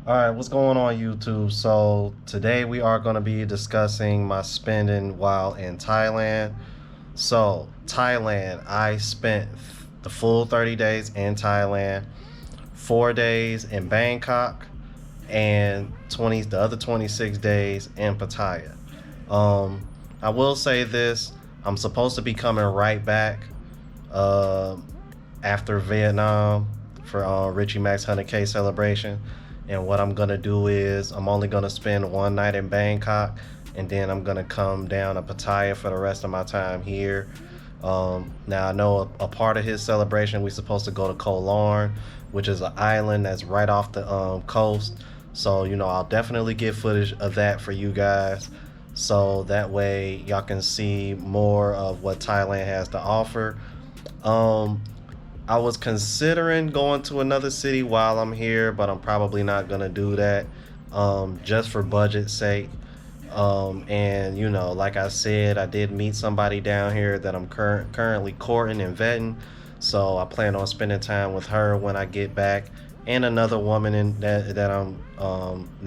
All right, what's going on YouTube? So today we are going to be discussing my spending while in Thailand. So Thailand, I spent the full 30 days in Thailand, 4 days in Bangkok, and the other 26 days in Pattaya. Um, I will say this: I'm supposed to be coming right back uh, after Vietnam for Richie Max 100K celebration. And what I'm gonna do is I'm only gonna spend one night in Bangkok, and then I'm gonna come down to Pattaya for the rest of my time here. Now I know a part of his celebration we're supposed to go to Koh Larn, which is an island that's right off the coast. So I'll definitely get footage of that for you guys, so that way y'all can see more of what Thailand has to offer. Um, I was considering going to another city while I'm here, but I'm probably not gonna do that, just for budget's sake. And like I said, I did meet somebody down here that I'm currently courting and vetting, so I plan on spending time with her when I get back, and another woman that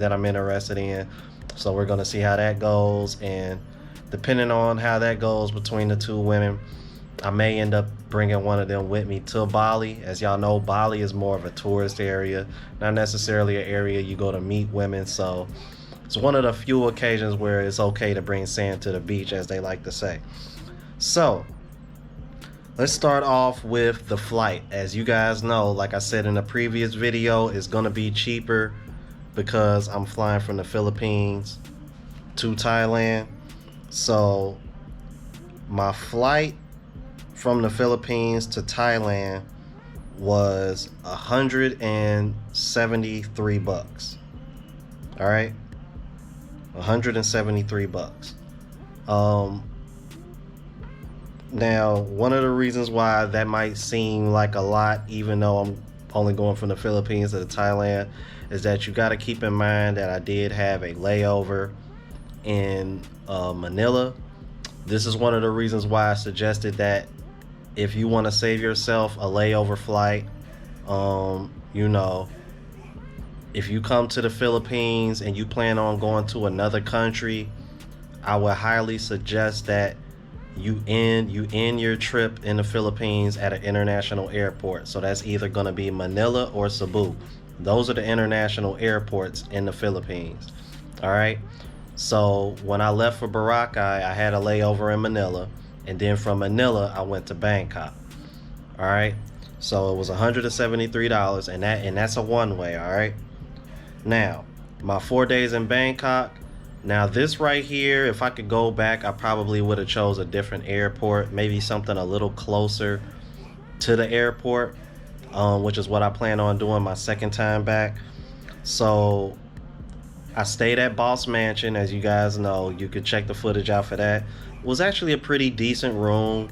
I'm interested in. So we're gonna see how that goes, and depending on how that goes between the two women, I may end up bringing one of them with me to Bali. As y'all know, Bali is more of a tourist area, not necessarily an area you go to meet women. So it's one of the few occasions where it's okay to bring sand to the beach, as they like to say. So let's start off with the flight. As you guys know, like I said in the previous video, it's gonna be cheaper because I'm flying from the Philippines to Thailand. So my flight from the Philippines to Thailand was $173. All right, $173. Um, Now, one of the reasons why that might seem like a lot, even though I'm only going from the Philippines to Thailand, is that you got to keep in mind that I did have a layover in Manila. This is one of the reasons why I suggested that if you want to save yourself a layover flight, um, you know, if you come to the Philippines and you plan on going to another country, I would highly suggest that you end your trip in the Philippines at an international airport. So that's either going to be Manila or Cebu. Those are the international airports in the Philippines. All right. So when I left for Boracay, I had a layover in Manila, and then from Manila I went to Bangkok. All right. So it was $173, and that's a one way. All right. Now, my 4 days in Bangkok. Now this right here, if I could go back, I probably would have chose a different airport, maybe something a little closer to the airport, which is what I plan on doing my second time back. So I stayed at Boss Mansion, as you guys know. You could check the footage out for that. It was actually a pretty decent room,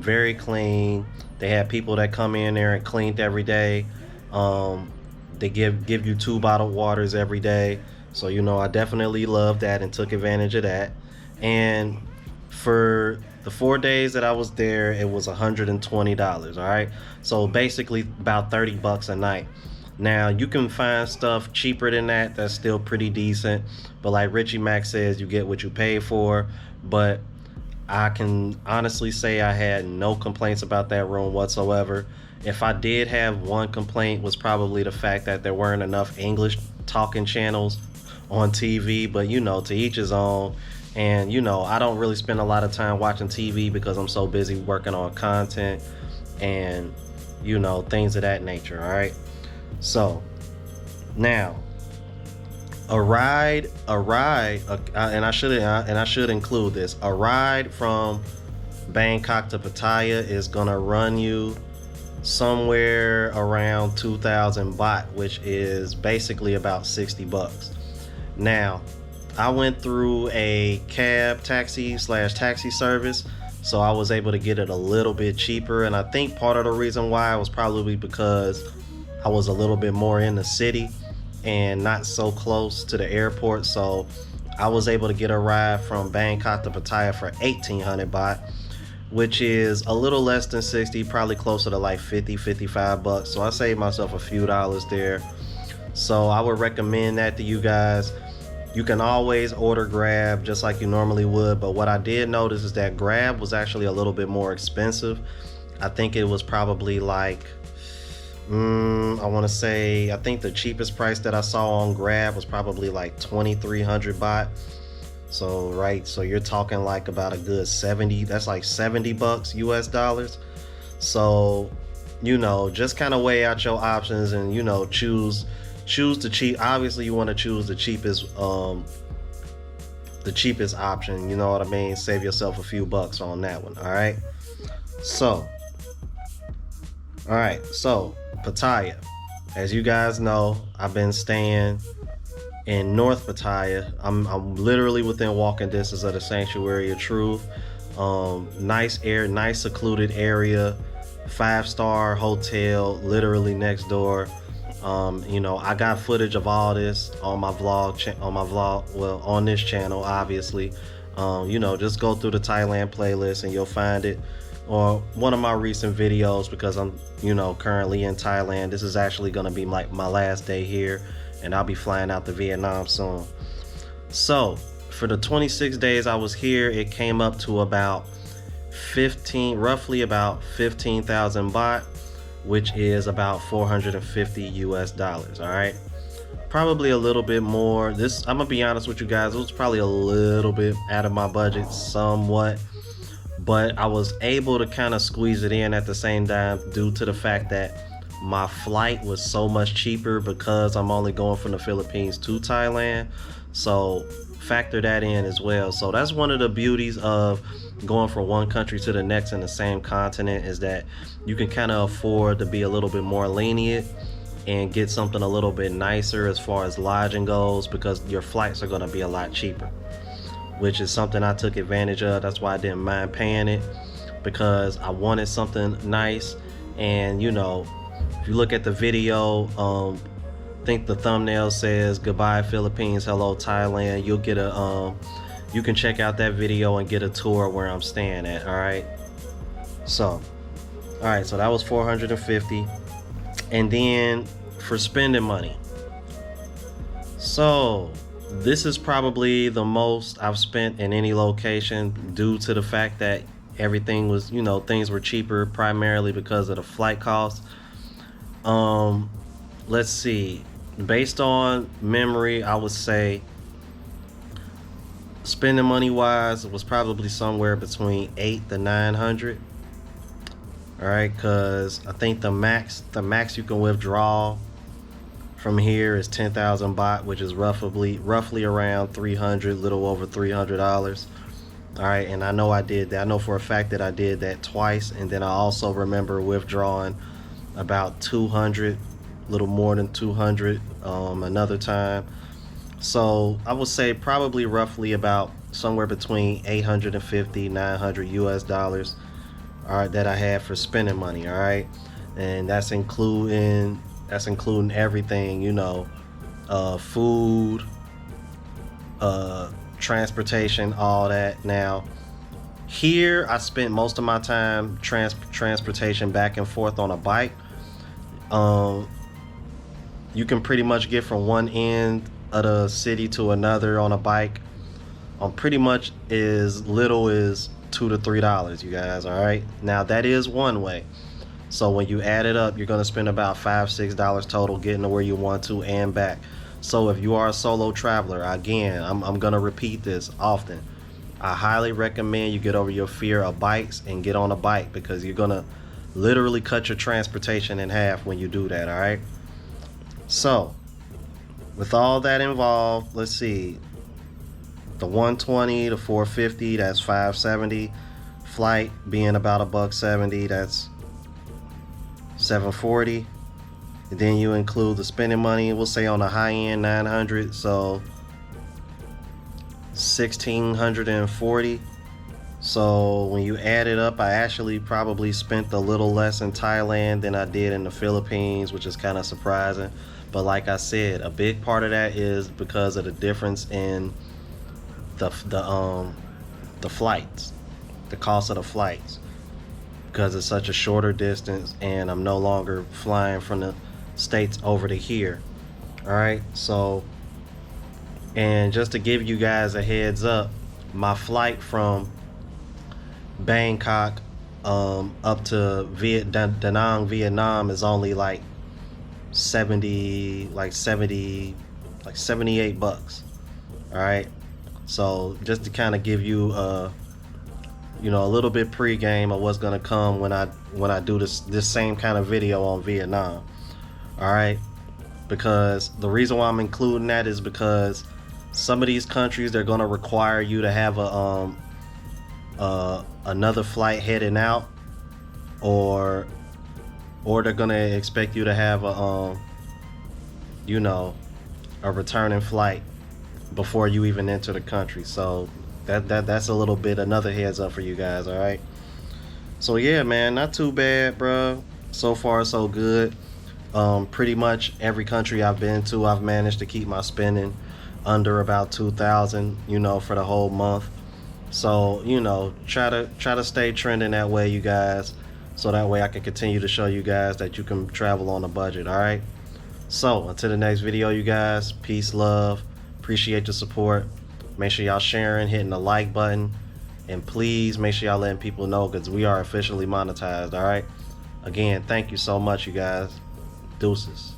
very clean. They had people that come in there and cleaned every day. Um, they give you 2 bottled waters every day. So I definitely loved that and took advantage of that. And for the 4 days that I was there, it was $120. All right, so basically about $30 a night. Now you can find stuff cheaper than that that's still pretty decent, but like Richie Max says, you get what you pay for. But I can honestly say I had no complaints about that room whatsoever. If I did have one complaint, was probably the fact that there weren't enough English talking channels on TV, but to each his own. And I don't really spend a lot of time watching TV because I'm so busy working on content and things of that nature. All right. So now and I should include this. A ride from Bangkok to Pattaya is gonna run you somewhere around 2,000 baht, which is basically about $60. Now, I went through a cab taxi service, so I was able to get it a little bit cheaper. And I think part of the reason why was probably because I was a little bit more in the city and not so close to the airport. So I was able to get a ride from Bangkok to Pattaya for 1,800 baht, which is a little less than 60, probably closer to like 50, $55. So I saved myself a few dollars there. So I would recommend that to you guys. You can always order Grab just like you normally would, but what I did notice is that Grab was actually a little bit more expensive. I think it was probably like, I want to say, I think the cheapest price that I saw on Grab was probably like 2,300 baht. So, right, so you're talking like about a good 70, that's like 70 bucks US dollars. So, just kind of weigh out your options and, choose the cheap. Obviously, you want to choose the cheapest option, you know what I mean? Save yourself a few bucks on that one, all right? So, Pattaya. As you guys know, I've been staying in North Pattaya. I'm literally within walking distance of the Sanctuary of Truth. Nice secluded area, 5-star hotel, literally next door. I got footage of all this on my vlog, well, on this channel, obviously. Just go through the Thailand playlist and you'll find it, or one of my recent videos, because I'm, currently in Thailand. This is actually going to be my last day here, and I'll be flying out to Vietnam soon. So for the 26 days I was here, it came up to about roughly about 15,000 baht, which is about 450 US dollars. All right, probably a little bit more. I'm gonna be honest with you guys, it was probably a little bit out of my budget somewhat, but I was able to kind of squeeze it in at the same time due to the fact that my flight was so much cheaper because I'm only going from the Philippines to Thailand. So factor that in as well. So that's one of the beauties of going from one country to the next in the same continent, is that you can kind of afford to be a little bit more lenient and get something a little bit nicer as far as lodging goes, because your flights are going to be a lot cheaper, which is something I took advantage of. That's why I didn't mind paying it, because I wanted something nice. And if you look at the video, I think the thumbnail says goodbye Philippines, hello Thailand. You'll get you can check out that video and get a tour where I'm staying at. All right, so that was 450. And then for spending money, so this is probably the most I've spent in any location, due to the fact that everything was, things were cheaper, primarily because of the flight costs. Let's see, based on memory, I would say spending money wise, it was probably somewhere between 800 to 900. All right, because I think the max you can withdraw from here is 10,000 baht, which is roughly around 300, little over $300. All right, and I know I did that. I know for a fact that I did that twice, and then I also remember withdrawing about 200, little more than 200, another time. So I would say probably roughly about somewhere between 850, 900 US dollars, all right, that I had for spending money. All right, and that's including everything, food, transportation, all that. Now here I spent most of my time transportation back and forth on a bike. You can pretty much get from one end of the city to another on a bike on pretty much as little as $2 to $3, you guys. All right, now that is one way. So when you add it up, you're going to spend about $5-6 total getting to where you want to and back. So if you are a solo traveler, again, I'm going to repeat this often, I highly recommend you get over your fear of bikes and get on a bike, because you're going to literally cut your transportation in half when you do that. All right, so with all that involved, let's see, the 120, the 450, that's 570. Flight being about $170, that's 740. And then you include the spending money, we'll say on the high end 900, so 1640. So when you add it up, I actually probably spent a little less in Thailand than I did in the Philippines, which is kind of surprising. But like I said, a big part of that is because of the difference in the flights, the cost of the flights, because it's such a shorter distance and I'm no longer flying from the States over to here. All right, so, and just to give you guys a heads up, my flight from Bangkok up to Da Nang, Vietnam is only like 70, like 78 bucks. All right, so just to kind of give you a little bit pregame of what's gonna come when I do this same kind of video on Vietnam. All right, because the reason why I'm including that is because some of these countries, they're gonna require you to have another flight heading out, or they're gonna expect you to have you know a returning flight before you even enter the country. So that's a little bit another heads up for you guys. All right, so yeah, man, not too bad, bro. So far so good. Pretty much every country I've been to, I've managed to keep my spending under about 2,000, for the whole month. So, try to stay trending that way, you guys, so that way I can continue to show you guys that you can travel on a budget. All right, so until the next video, you guys, peace, love, appreciate your support. Make sure y'all sharing, hitting the like button, and please make sure y'all letting people know, because we are officially monetized. All right, again, thank you so much, you guys. Deuces.